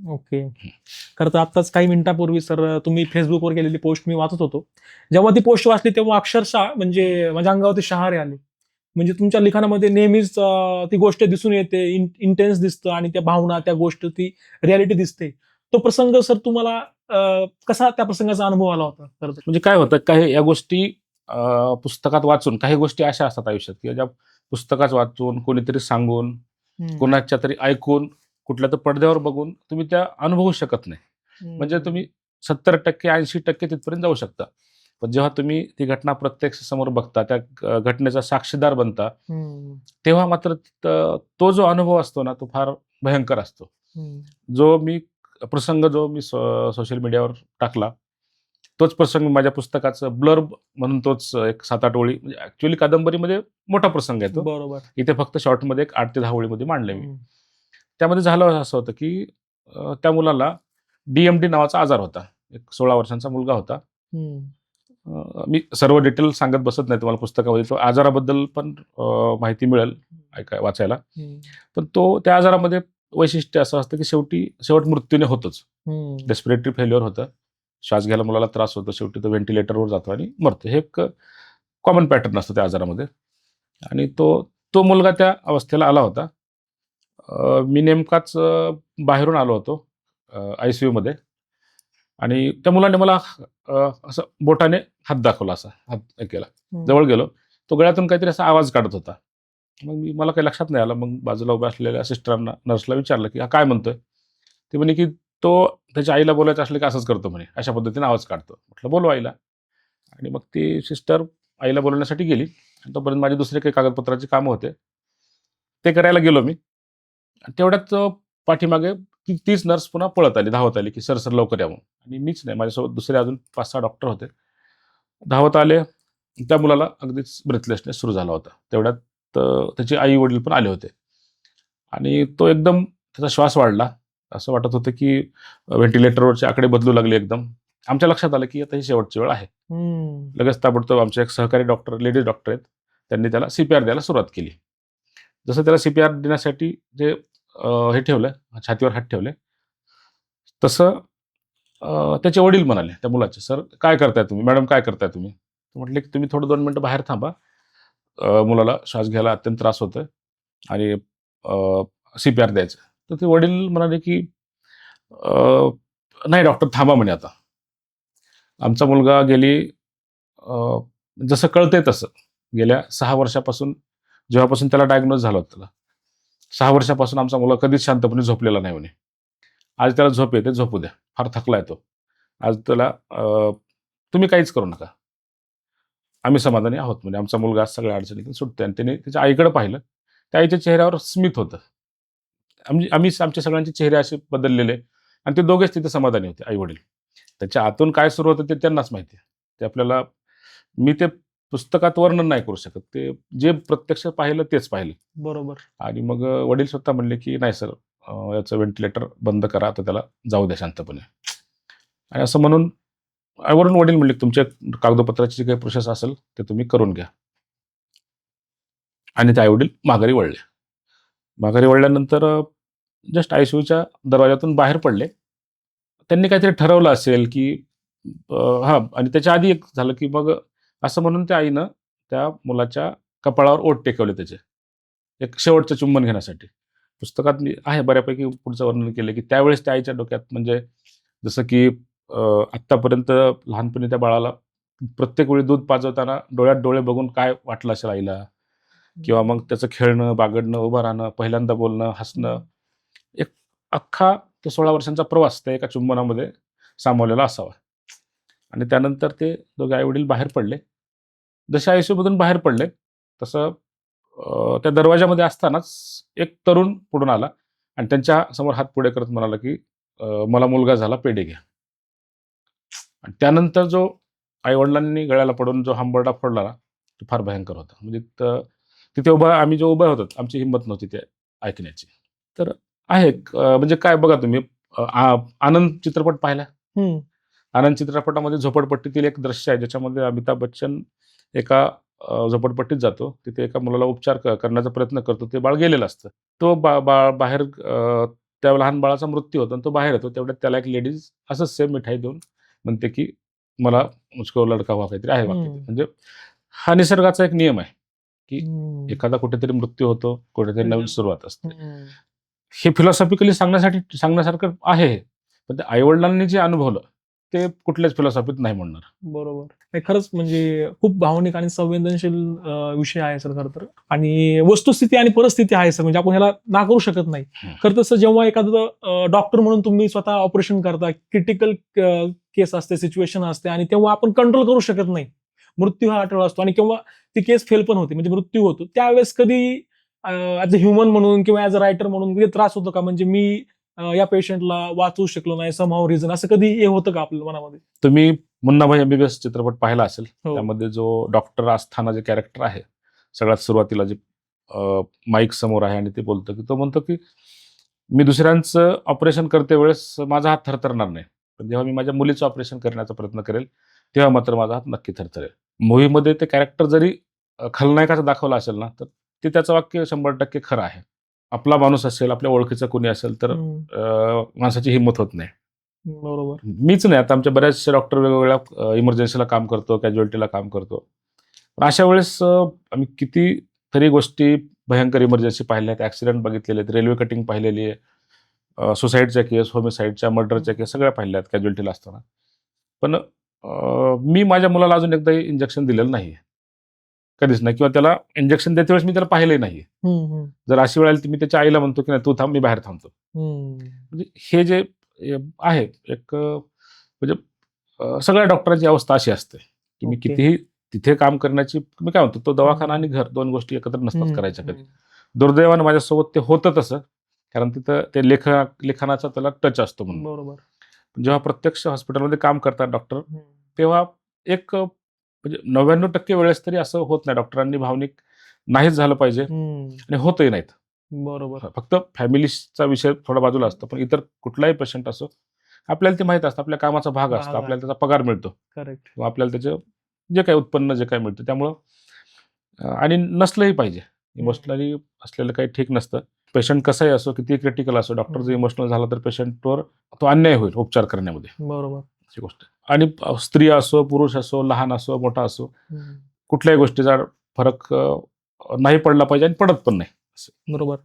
Okay. खरं तर आत्ताच काही मिनिटापूर्वी सर तुम्ही Facebookवर केलेली पोस्ट मी वाचत होतो. जेव्हा ती पोस्ट वाचली तेव्हा अक्षरशः म्हणजे माझ्या अंगावरती शहारे आले. म्हणजे तुमच्या लिखाणामध्ये नेहमीच ती गोष्ट दिसून येते, इंटेन्स दिसतं आणि त्या भावना, त्या गोष्ट, ती रिॲलिटी दिसते. तो प्रसंग सर तुम्हाला कसा त्या प्रसंगाचा अनुभव आला होता खरं तर? म्हणजे काय होतं, काही या गोष्टी पुस्तकात वाचून काही गोष्टी अशा असतात आयुष्यात, की ज्या पुस्तकात वाचून, कोणीतरी सांगून, हं. कोणाच्या तरी ऐकून, कुठल्या तर पडद्यावर बघून तुम्ही त्या अनुभवू शकत नाही. म्हणजे हं. तुम्ही 70% 80% तिथपर्यंत जाऊ शकता. पण जेव्हा तुम्ही ती घटना प्रत्यक्ष समोर बघता, त्या घटनेचा साक्षीदार बनता, हं. तेव्हा मात्र तो जो अनुभव असतो ना, तो फार भयंकर असतो. हं. जो मी सोशल मीडियावर टाकला, तोच प्रसंग माझ्या पुस्तकाचं ब्लर्ब म्हणून तोच एक 7-8 ओळी, म्हणजे ॲक्चुअली कादंबरीमध्ये मोठा प्रसंग आहे तो. बरोबर. इथे फक्त शॉर्टमध्ये एक 8 ते 10 ओळीमध्ये मांडलंय मी. हं. त्यामध्ये झालं असं होतं, की त्या मुलाला डी नावाचा आजार होता. एक 16 वर्षांचा मुलगा होता. हं. मी सर्व डिटेल सांगत बसत नाही तुम्हाला पुस्तकामध्ये. तो आजाराबद्दल पण माहिती मिळेल वाचायला. हं. पण त्या आजारामध्ये वैशिष्ट्य असं असतं, की शेवट मृत्यूने होतोच. हं. रेस्पिरेटरी फेल्युअर होतं. श्वास घ्यायला मुलाला त्रास होतो. शेवटी तो व्हेंटिलेटरवर जातो आणि मरतो. हे एक कॉमन पॅटर्न असतो त्या आजारामध्ये. आणि तो मुलगा त्या अवस्थेला आला होता. मी नेमकाच बाहेरून आलो होतो आय-सी-यूमध्ये आणि त्या मुलाने मला असं बोटाने हात दाखवला, असा हात हे केला. हं. जवळ गेलो. तो गळ्यातून काहीतरी असा आवाज काढत होता. मग मला काही लक्षात नाही आलं. मग बाजूला उभ्या असलेल्या सिस्टरांना, नर्सला विचारलं, की "हा काय म्हणतोय?" ते म्हणे, की "तो त्याच्या आईला बोलायचं असलं की असंच करतो," म्हणे. "अशा पद्धतीने आवाज काढतो." म्हटलं, "बोलवा आईला." आणि मग ती सिस्टर आईला बोलवण्यासाठी गेली. आणि तोपर्यंत माझे दुसरे काही कागदपत्राची कामं होते. ते करायला गेलो मी. आणि तेवढ्यात पाठीमागे तीच नर्स पुन्हा पळत आली, धावत आली, की "सर, सर लवकर या" म्हणून. आणि मीच नाही, माझ्यासोबत दुसरे अजून 5-6 डॉक्टर होते. धावत आले. त्या मुलाला अगदीच ब्रेथलेसनेस सुरू झाला होता. तेवढ्यात त्याचे आई-वडील पण आले होते. आणि तो एकदम त्याचा श्वास वाढला. असं वाटत होतं, की व्हेंटिलेटरवरचे आकडे बदलू लागले एकदम. आमच्या लक्षात आलं, की आता ही शेवटची वेळ आहे. हं. लगेच ताबडतोब आमचे एक सहकारी डॉक्टर, लेडीज डॉक्टर आहेत. त्यांनी त्याला सी-पी-आर द्यायला सुरुवात केली. जसं त्याला सी-पी-आर देण्यासाठी जे हे ठेवलं, छातीवर हात ठेवले, तसं त्याचे वडील म्हणाले त्या मुलाचे, "सर काय करताय तुम्ही? मॅडम काय करताय तुम्ही?" ते म्हटले, की "तुम्ही थोडं 2 मिनिटं बाहेर थांबा. मुलाला श्वास घ्यायला अत्यंत त्रास होतोय आणि सी-पी-आर द्यायचं." तर ते वडील म्हणाले, की अ, "नाही डॉक्टर थांबा," म्हणे आता. आमचा मुलगा अ, जसं कळतंय तसं गेल्या 6 वर्षापासून, जेव्हापासून त्याला डायग्नोज झालं होतं त्याला, 6 वर्षापासून आमचा मुलगा कधीच शांतपणे झोपलेला नाही म्हणे. आज त्याला झोप येते, झोपू द्या. फार थकलाय तो. आज त्याला तुम्ही काहीच करू नका. आम्ही समाधानी आहोत म्हणजे आमचा मुलगा आज सगळ्या अडचणीतून सुटतोय. आणि त्याने त्याच्या आईकडे पाहिलं. त्या आईच्या चेहऱ्यावर स्मित होतं. आम्ही आमचे सगळ्यांचे चेहरे असे बदललेले आणि ते दोघेच तिथे समाधानी होते, आई-वडील. त्याच्या आतून काय सुरू होतं ते त्यांनाच माहिती आहे. ते आपल्याला, मी ते पुस्तकात वर्णन नाही करू शकत. ते जे प्रत्यक्ष पाहिलं तेच पाहिलं. बरोबर. आणि मग वडील स्वतः म्हणले, की "नाही सर, याचं व्हेंटिलेटर बंद करा. आता त्याला जाऊ द्या शांतपणे." आणि असं म्हणून वरून वडील म्हणले, "तुमच्या कागदोपत्राची जी काही प्रोसेस असेल ते तुम्ही करून घ्या." आणि ते आई-वडील माघारी वळले. माघारी वळल्यानंतर जस्ट आय-सी-यूच्या दरवाजातून बाहेर पडले. त्यांनी काहीतरी ठरवलं असेल, की हां, आणि त्याच्या आधी एक झालं, की मग असं म्हणून त्या आईनं त्या मुलाच्या कपाळावर ओठ टेकवले त्याचे. एक शेवटचं चुंबन घेण्यासाठी. पुस्तकात मी आहे बऱ्यापैकी पुढचं वर्णन केलं, की त्यावेळेस त्या आईच्या डोक्यात, म्हणजे जसं की आत्तापर्यंत लहानपणी त्या बाळाला प्रत्येक वेळी दूध पाजवताना डोळ्यात डोळे बघून काय वाटलं असेल आईला, किंवा मग त्याचं खेळणं, बागडणं, उभं राहणं, पहिल्यांदा बोलणं, हसणं, एक अख्खा तो 16 वर्षांचा प्रवास त्या एका चुंबनामध्ये सामावलेला असावा. आणि त्यानंतर ते दोघे आई-वडील बाहेर पडले. जसे आय-सी-यूमधून बाहेर पडले, तसं त्या दरवाजामध्ये असतानाच एक तरुण पुढून आला आणि त्यांच्या समोर हात पुढे करत म्हणाला, की "मला मुलगा झाला, पेढे घ्या." आणि त्यानंतर जो आई-वडिलांनी गळ्याला पडून जो हंबरडा फोडला ना, तो फार भयंकर होता. म्हणजे तिथे आम्ही जो उभे होतो, आमची हिंमत नव्हती ते ऐकण्याची. तर आहे म्हणजे काय बघा तुम्ही, आनंद चित्रपट पाहिला? हं. आनंद चित्रपटामध्ये झोपडपट्टीतील एक दृश्य आहे, ज्याच्यामध्ये अमिताभ बच्चन एका झोपडपट्टीत जातो. तिथे एका मुलाला उपचार करण्याचा प्रयत्न करतो. ते बाळ गेलेलं असतं. तो बाळ बाहेर त्या लहान बाळाचा मृत्यू होतो आणि तो बाहेर येतो, तेवढ्यात त्याला एक लेडीज असंच सेम मिठाई देऊन म्हणते की मला मुझको लडका व्हा, काहीतरी आहे वाक्य ते. म्हणजे हा निसर्गाचा एक नियम आहे की एखादा कुठेतरी मृत्यू होतो, कुठेतरी नवीन सुरुवात असते. हे फिलॉसॉफिकली सांगण्यासारखं आहे हे. पण ते आईवडिलांनी जे अनुभवलं ते कुठल्याच फिलॉसॉफीत नाही म्हणणार. बरोबर. नाही, खरंच म्हणजे खूप भावनिक आणि संवेदनशील विषय आहे सर खरं तर. आणि वस्तुस्थिती आणि परिस्थिती आहे सर, म्हणजे आपण ह्याला नाकारू शकत नाही. खरं तर सर, जेव्हा एखादं डॉक्टर म्हणून तुम्ही स्वतः ऑपरेशन करता, क्रिटिकल केस असते, सिच्युएशन असते, आणि तेव्हा आपण कंट्रोल करू शकत नाही. मृत्यू हा अटळ असतो आणि केव्हा ती केस फेल पण होते, म्हणजे मृत्यू होतो. त्यावेळेस कधी ऍज अ ह्युमन म्हणून किंवा ऍज अ रायटर म्हणून कधी त्रास होतो का, म्हणजे मी या पेशंटला वाचवू शकलो नाही, समहाव रिझन, असं कधी हे होतं का आपल्या मनामध्ये? तुम्ही मुन्नाभाई MBBS चित्रपट पाहिला असेल. हो. त्यामध्ये जो डॉक्टर आस्थाना जे कॅरेक्टर आहे, सगळ्यात सुरुवातीला जे माईक समोर आहे आणि ते बोलतो की तो म्हणतो की मी दुसऱ्यांचं ऑपरेशन करते वेळेस माझा हात थरथरणार नाही, पण जेव्हा मी माझ्या मुलीचं ऑपरेशन करण्याचा प्रयत्न करेल तेव्हा मात्र माझा हात नक्की थरथरेल. मूव्हीमध्ये ते कॅरेक्टर जरी खलनायकाचं दाखवलं असेल ना, तर ते त्याचं वाक्य 100% खरं आहे. आपला माणूस असेल, आपल्या ओळखीचा कोणी असेल तर माणसाची हिंमत होत नाही. बरोबर. मीच नाही, आता आमच्या बऱ्याचशा डॉक्टर वेगवेगळ्या इमर्जन्सीला काम करतो, कॅज्युअल्टीला काम करतो. पण अशा वेळेस आम्ही कितीतरी गोष्टी भयंकर इमर्जन्सी पाहिल्या आहेत, ऍक्सिडेंट बघितलेले आहेत, रेल्वे कटिंग पाहिलेली आहे, सुसाईडच्या केस, होमिसाईडच्या, मर्डरच्या केस सगळ्या पाहिल्या आहेत कॅज्युअल्टीला असताना. पण मी माझ्या मुलाला अजून एकदा इंजेक्शन दिलेलं नाही, कधीच नाही, किंवा त्याला इंजेक्शन देते वेळेस मी त्याला पाहिलंही नाही. जर अशी वेळ आली तर मी त्याच्या आईला म्हणतो की नाही, तू थांब, मी बाहेर थांबतो. म्हणजे हे जे आहे एक म्हणजे सगळ्या डॉक्टरांची अवस्था अशी असते की मी ओके. कितीही तिथे काम करण्याची, मी काय म्हणतो, तो दवाखाना आणि घर दोन गोष्टी एकत्र नसतात करायच्या कधी. दुर्दैवानं माझ्यासोबत ते होतं तसं, कारण तिथं ते लेखनाचा त्याला टच असतो म्हणून. बरोबर. जेव्हा प्रत्यक्ष हॉस्पिटलमध्ये काम करतात डॉक्टर, तेव्हा एक म्हणजे 99% वेळेस तरी असं होत नाही, डॉक्टरांनी भावनिक नाहीच झालं पाहिजे आणि होतही नाहीत. बरोबर. फक्त फॅमिलीचा विषय थोडा बाजूला असतो, पण इतर कुठलाही पेशंट असो, आपल्याला ते माहित असतं, आपल्या कामाचा भाग असतो, भाग आहे. आपल्याला त्याचा पगार मिळतो करेक्ट. किंवा आपल्याला त्याचं जे काही उत्पन्न जे काही मिळतं, त्यामुळं आणि नसलंही पाहिजे. इमोशनली असलेलं काही ठीक नसतं. पेशंट कसाही असो, किती क्रिटिकल असो, डॉक्टर जर इमोशनल झाला तर पेशंटवर तो अन्याय होईल उपचार करण्यामध्ये. बरोबर. अशी गोष्ट आहे. आणि स्त्री असो, पुरुष असो, लहान असो, मोठा असो, कुठल्याही गोष्टीचा फरक नाही पडला पाहिजे आणि पडत पण नाही. बरोबर.